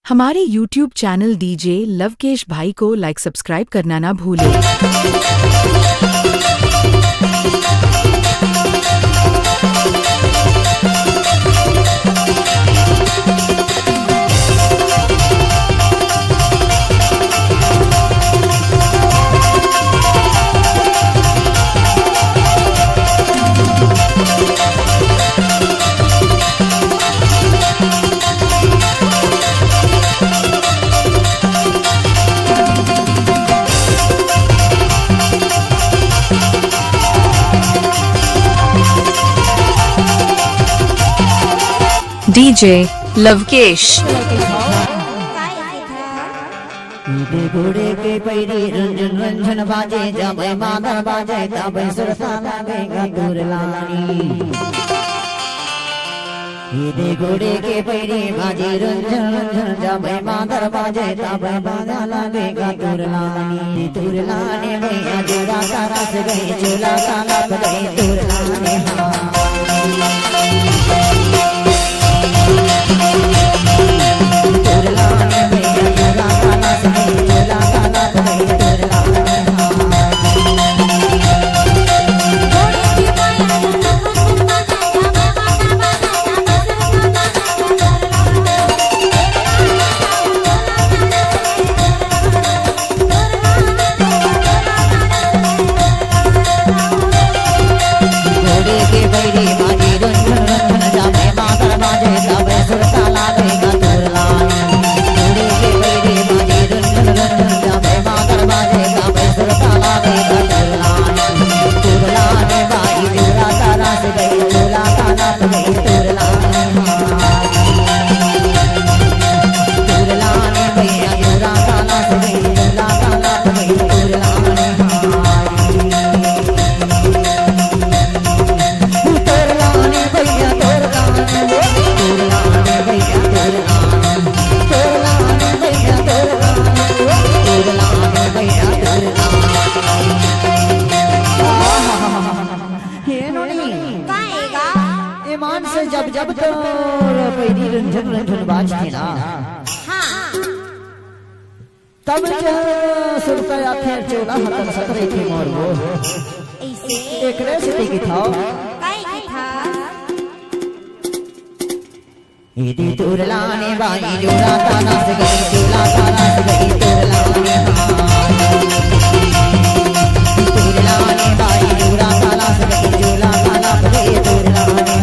हमारे YouTube channel DJ Lavkesh भाई को लाइक सब्सक्राइब करना ना भूलें। डीजे लवकेश घोड़े के पैरी रंजन रंजन बाजे जबै मादर बाजे तबै सुरता लागे गदुर लानी। ये घोड़े के पैरी बाजे रंजन रंजन जबै मादर बाजे तबै बाजा लागे गदुर लानी। दूर लाने भैया जोड़ा तारा से गई चोला ताला गई दूर लाने जब जब तो पैरी रंजन रंजन बाजती ना तब सुरता आखे चोला हतन सतरे के मोर वो एक रे सिटी की था इदी दूर लाने बाई जोड़ा ताना से गई चोला ताना से गई दूर लाने दूर लाने बाई जोड़ा ताना से गई चोला ताना से गई दूर लाने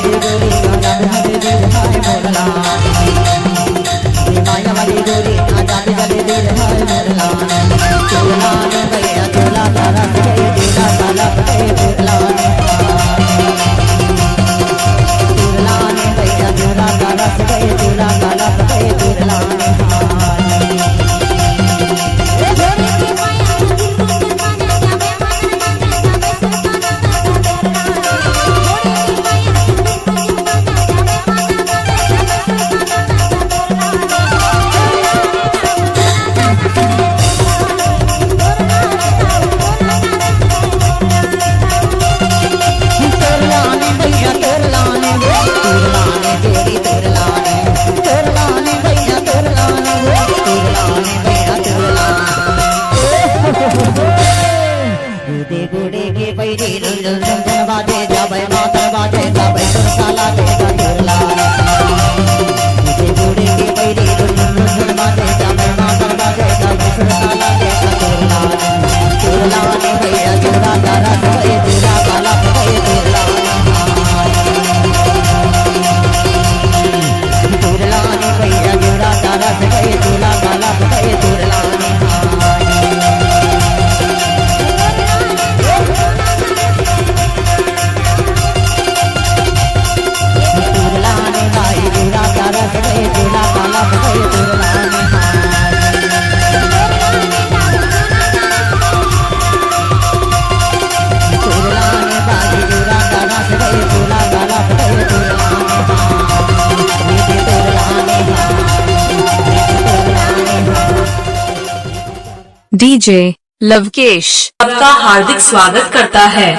वाली गोरी आजाद जले दिल हाय मोरला माया वाली गोरी आजाद जले दिल हाय मोरला चोला ने भैया चोला तारा गए दिला ताला गए चोला ने भैया चोला तारा गए चोला ताला गए चोला गुड़े के पैरी रुंझुन रुंझुन बाजे जाबे मातर बाजे जाबे सुरसाला के गंधुरला गुड़े के पैरी रुंझुन रुंझुन बाजे जाबे मातर बाजे जाबे सुरसाला के गंधुरला चुरला ने भैया चुरा तारा गए चुरा काला गए चुरला चुरला ने भैया चुरा तारा गए चुरा काला गए चुरला डीजे लवकेश आपका हार्दिक स्वागत करता है।